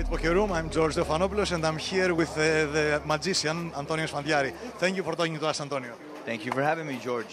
Poker Room. I'm George Stefanopoulos, and I'm here with the magician, Antonio Esfandiari. Thank you for talking to us, Antonio. Thank you for having me, George.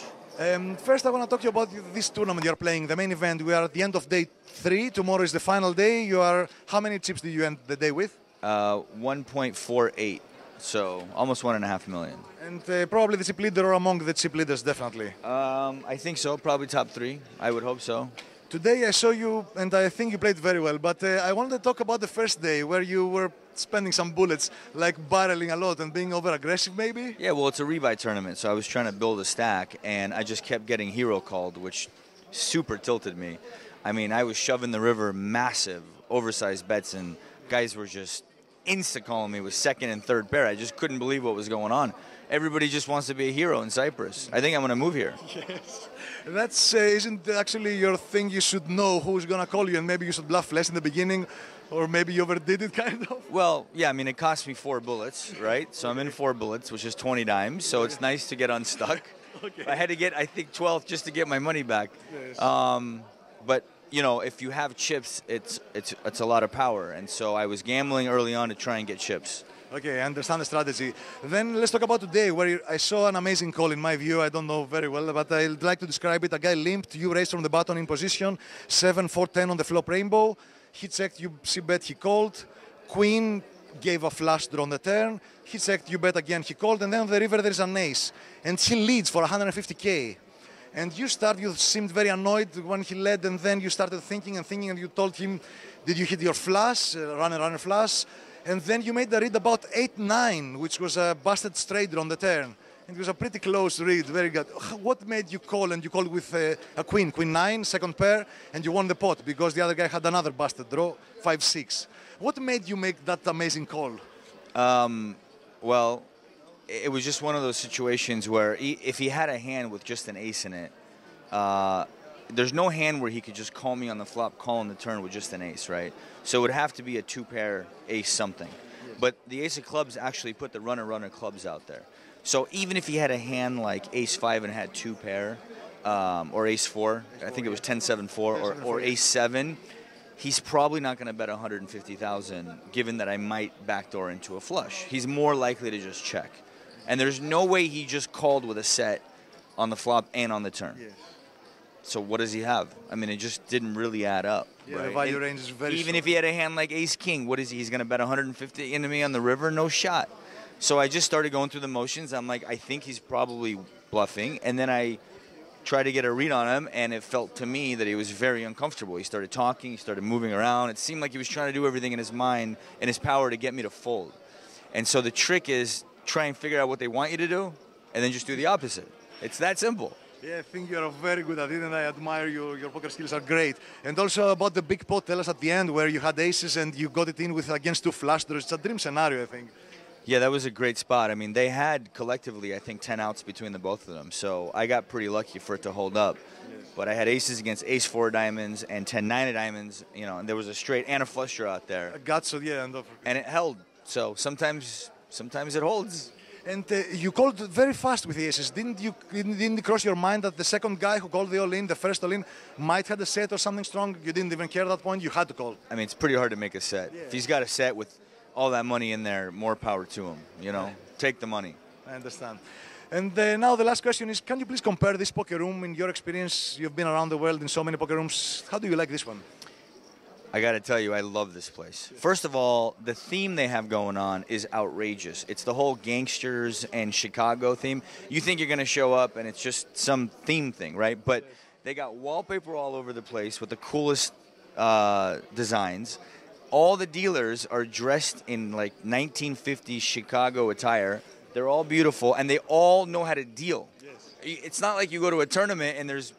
First, I want to talk to you about this tournament you're playing, the main event. We are at the end of day 3. Tomorrow is the final day. You are, how many chips did you end the day with? 1.48, so almost 1.5 million. And probably the chip leader or among the chip leaders, definitely. I think so, probably top 3. I would hope so. Today I saw you, and I think you played very well, but I wanted to talk about the first day where you were spending some bullets, like barreling a lot and being over-aggressive maybe? Yeah, well, it's a rebuy tournament, so I was trying to build a stack, and I just kept getting hero called, which super tilted me. I mean, I was shoving the river massive, oversized bets, and guys were just insta-calling me with second and third pair. I just couldn't believe what was going on. Everybody just wants to be a hero in Cyprus. I think I'm going to move here. Yes. That's isn't actually your thing. You should know who's going to call you, and maybe you should bluff less in the beginning, or maybe you overdid it, kind of. Well, yeah, I mean, it cost me 4 bullets, right? So I'm in 4 bullets, which is 20 dimes, so it's nice to get unstuck. Okay. I had to get, I think, 12th just to get my money back. Yes. But, you know, if you have chips, it's a lot of power, and so I was gambling early on to try and get chips. Okay, I understand the strategy. Then let's talk about today, where I saw an amazing call in my view. I don't know very well, but I'd like to describe it. A guy limped, you raised from the button in position, 7-4-10 on the flop rainbow. He checked, you c-bet, he called. Queen gave a flush draw on the turn. He checked, you bet again, he called. And then on the river there's an ace. And he leads for 150K. And you seemed very annoyed when he led, and then you started thinking, and you told him, did you hit your flush, runner flush? And then you made the read about 8-9, which was a busted straight draw on the turn. It was a pretty close read, very good. What made you call? And you called with a queen, queen 9, second pair, and you won the pot because the other guy had another busted draw, 5-6. What made you make that amazing call? Well, it was just one of those situations where if he had a hand with just an ace in it, there's no hand where he could just call me on the flop, call on the turn with just an ace, right? So it would have to be a 2-pair ace something. Yes. But the ace of clubs actually put the runner clubs out there. So even if he had a hand like ace 5 and had 2-pair, or ace 4, I think it was 10-7-4, or ace 7, he's probably not going to bet 150,000 given that I might backdoor into a flush. He's more likely to just check. And there's no way he just called with a set on the flop and on the turn. Yes. So what does he have? I mean, it just didn't really add up. Yeah, right? The value range is very Even strong. if he had a hand like ace-king, what is he? He's going to bet 150 into me on the river? No shot. So I just started going through the motions. I'm like, I think he's probably bluffing. And then I tried to get a read on him, and it felt to me that he was very uncomfortable. He started talking. He started moving around. It seemed like he was trying to do everything in his mind, in his power, to get me to fold. And so the trick is try and figure out what they want you to do, and then just do the opposite. It's that simple. Yeah, I think you're very good at it, and I admire you. Your poker skills are great. And also about the big pot, tell us at the end where you had aces and you got it in with against 2 flush draws. It's a dream scenario, I think. Yeah, that was a great spot. I mean, they had collectively, I think, 10 outs between the both of them. So I got pretty lucky for it to hold up. Yes. But I had aces against ace 4 diamonds and 10-9 of diamonds, you know, and there was a straight and a flush draw out there. Yeah. And it held. So sometimes it holds. And you called very fast with the aces. Didn't it cross your mind that the second guy who called the all-in, the first all-in, might have a set or something strong? You didn't even care at that point? You had to call. I mean, it's pretty hard to make a set. Yeah. If he's got a set with all that money in there, more power to him, you know? Take the money. I understand. And now the last question is, can you please compare this poker room in your experience? You've been around the world in so many poker rooms. How do you like this one? I got to tell you, I love this place. First of all, the theme they have going on is outrageous. It's the whole Gangsters and Chicago theme. You think you're going to show up and it's just some theme thing, right? But they got wallpaper all over the place with the coolest designs. All the dealers are dressed in like 1950s Chicago attire. They're all beautiful, and they all know how to deal. Yes. It's not like you go to a tournament and there's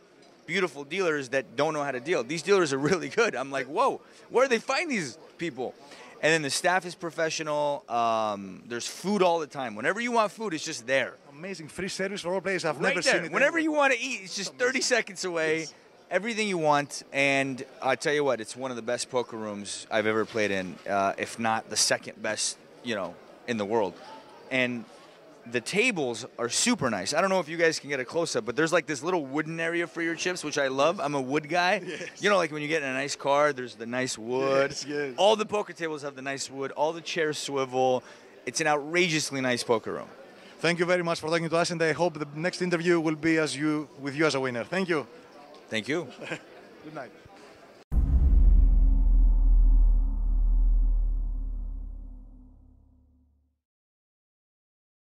beautiful dealers that don't know how to deal. These dealers are really good. I'm like, whoa, where do they find these people? And then the staff is professional. There's food all the time. Whenever you want food, it's just there. Amazing free service for all players. I've right never there. seen it. Whenever you want to eat, it's just 30 seconds away. Yes. Everything you want. And I tell you what, it's one of the best poker rooms I've ever played in, if not the second best, you know, in the world. And the tables are super nice. I don't know if you guys can get a close-up, but there's like this little wooden area for your chips, which I love. I'm a wood guy. Yes. You know, like when you get in a nice car, there's the nice wood. Yes, yes. All the poker tables have the nice wood. All the chairs swivel. It's an outrageously nice poker room. Thank you very much for talking to us, and I hope the next interview will be with you as a winner. Thank you. Thank you. Good night.